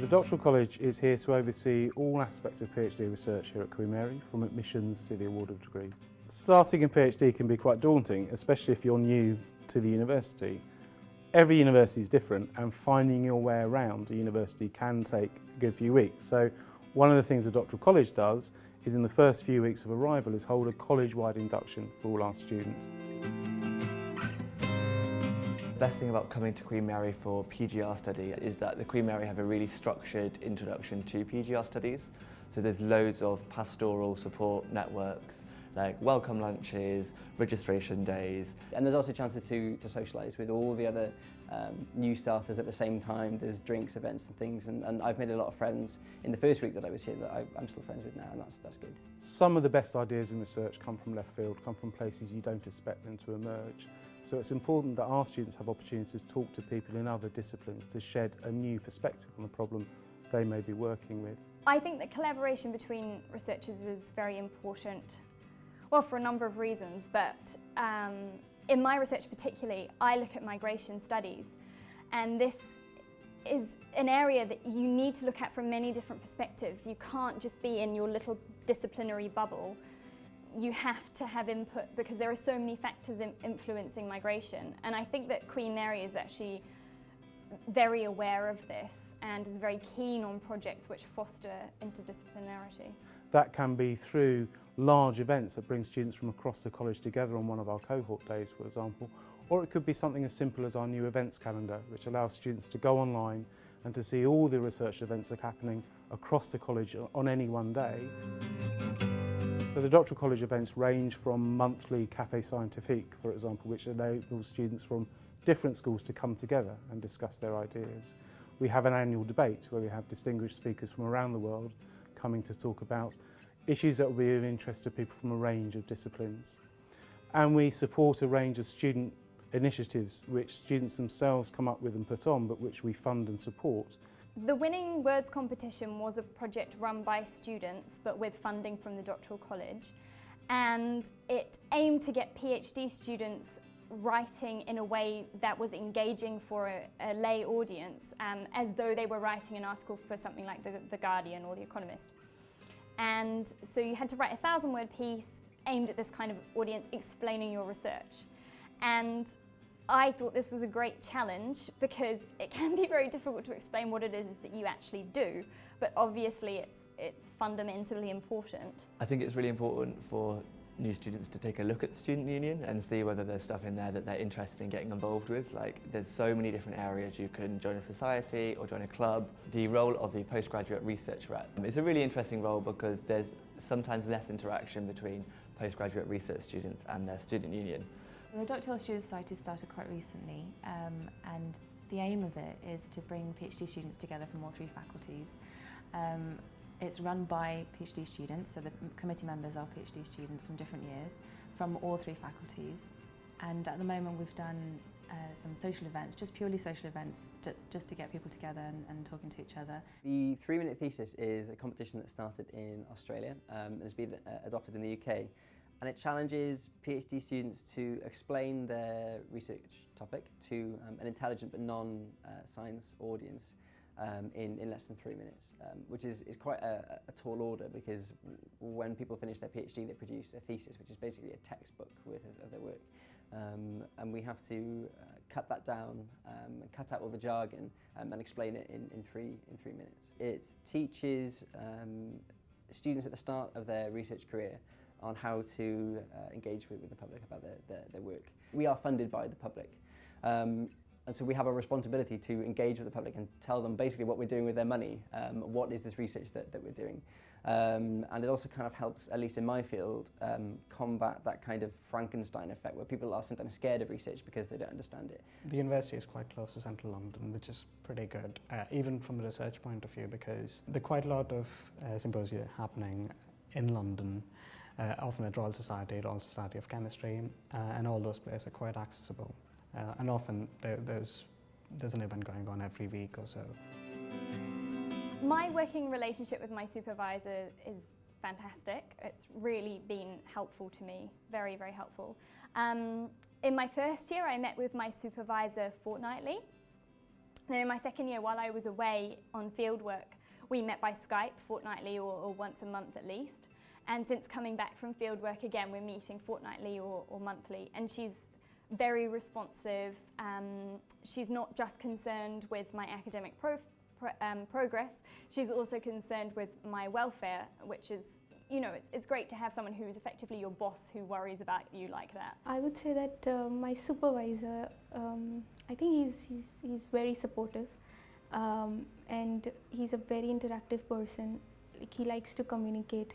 The Doctoral College is here to oversee all aspects of PhD research here at Queen Mary, from admissions to the award of degrees. Starting a PhD can be quite daunting, especially if you're new to the university. Every university is different, and finding your way around a university can take a good few weeks. So one of the things the Doctoral College does is in the first few weeks of arrival is hold a college-wide induction for all our students. The best thing about coming to Queen Mary for PGR study is that the Queen Mary have a really structured introduction to PGR studies. So there's loads of pastoral support networks, like welcome lunches, registration days. And there's also chances to socialise with all the other new starters at the same time. There's drinks, events and things, and I've made a lot of friends in the first week that I was here that I'm still friends with now, and that's good. Some of the best ideas in research come from left field, come from places you don't expect them to emerge. So it's important that our students have opportunities to talk to people in other disciplines to shed a new perspective on the problem they may be working with. I think that collaboration between researchers is very important, well, for a number of reasons, but in my research particularly, I look at migration studies, and this is an area that you need to look at from many different perspectives. You can't just be in your little disciplinary bubble. You have to have input because there are so many factors influencing migration, and I think that Queen Mary is actually very aware of this and is very keen on projects which foster interdisciplinarity. That can be through large events that bring students from across the college together on one of our cohort days, for example, or it could be something as simple as our new events calendar, which allows students to go online and to see all the research events that are happening across the college on any one day. So the Doctoral College events range from monthly Café Scientifique, for example, which enables students from different schools to come together and discuss their ideas. We have an annual debate where we have distinguished speakers from around the world coming to talk about issues that will be of interest to people from a range of disciplines. And we support a range of student initiatives which students themselves come up with and put on, but which we fund and support. The Winning Words competition was a project run by students, but with funding from the Doctoral College, and it aimed to get PhD students writing in a way that was engaging for a lay audience, as though they were writing an article for something like The Guardian or The Economist. And so you had to write a 1,000-word piece aimed at this kind of audience, explaining your research. And I thought this was a great challenge because it can be very difficult to explain what it is that you actually do, but obviously it's fundamentally important. I think it's really important for new students to take a look at the student union and see whether there's stuff in there that they're interested in getting involved with. Like, there's so many different areas. You can join a society or join a club. The role of the postgraduate research rep is a really interesting role because there's sometimes less interaction between postgraduate research students and their student union. The Doctoral Student Society started quite recently, and the aim of it is to bring PhD students together from all three faculties. It's run by PhD students, so the committee members are PhD students from different years, from all three faculties. And at the moment we've done some social events, just purely social events, just to get people together and talking to each other. The 3-minute thesis is a competition that started in Australia and has been adopted in the UK. And it challenges PhD students to explain their research topic to an intelligent but non-science audience in less than 3 minutes, which is quite a tall order, because when people finish their PhD they produce a thesis, which is basically a textbook worth of their work. And we have to cut that down, cut out all the jargon and explain it in three minutes. It teaches students at the start of their research career on how to engage with the public about their work. We are funded by the public, and so we have a responsibility to engage with the public and tell them basically what we're doing with their money, what is this research that we're doing. And it also kind of helps, at least in my field, combat that kind of Frankenstein effect where people are sometimes scared of research because they don't understand it. The university is quite close to central London, which is pretty good, even from a research point of view, because there are quite a lot of symposia happening in London, often at Royal Society of Chemistry, and all those places are quite accessible. And often there's an event going on every week or so. My working relationship with my supervisor is fantastic. It's really been helpful to me, very, very helpful. In my first year, I met with my supervisor fortnightly, Then in my second year, while I was away on fieldwork, we met by Skype fortnightly or once a month at least. And since coming back from fieldwork again, we're meeting fortnightly or monthly. And she's very responsive. She's not just concerned with my academic progress, she's also concerned with my welfare, which is, you know, it's great to have someone who's effectively your boss who worries about you like that. I would say that my supervisor, I think he's very supportive, and he's a very interactive person. Like, he likes to communicate.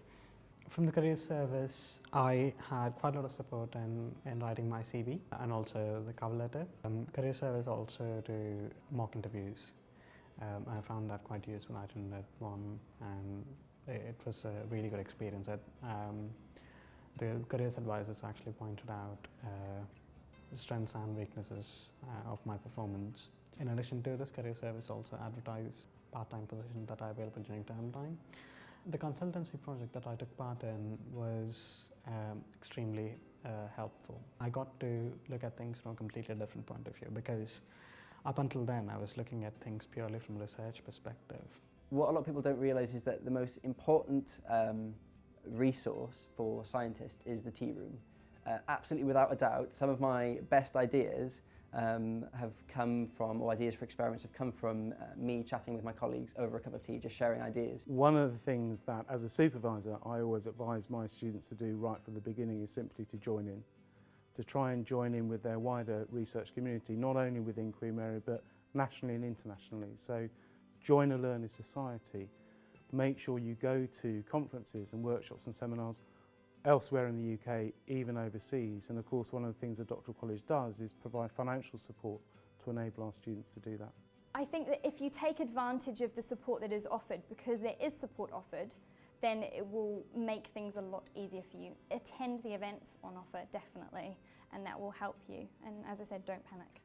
From the career service, I had quite a lot of support in writing my CV and also the cover letter. Career service also do mock interviews. I found that quite useful. I attended one and it was a really good experience. The careers advisors actually pointed out the strengths and weaknesses of my performance. In addition to this, career service also advertised part-time positions that are available during term time. The consultancy project that I took part in was extremely helpful. I got to look at things from a completely different point of view, because up until then I was looking at things purely from a research perspective. What a lot of people don't realise is that the most important resource for scientists is the tea room. Absolutely without a doubt, some of my best ideas have come from, or ideas for experiments have come from me chatting with my colleagues over a cup of tea, just sharing ideas. One of the things that, as a supervisor, I always advise my students to do right from the beginning is simply to join in. To try and join in with their wider research community, not only within Queen Mary, but nationally and internationally. So join a learning society. Make sure you go to conferences and workshops and seminars elsewhere in the UK, even overseas. And of course, one of the things the Doctoral College does is provide financial support to enable our students to do that. I think that if you take advantage of the support that is offered, because there is support offered, then it will make things a lot easier for you. Attend the events on offer, definitely, and that will help you. And as I said, don't panic.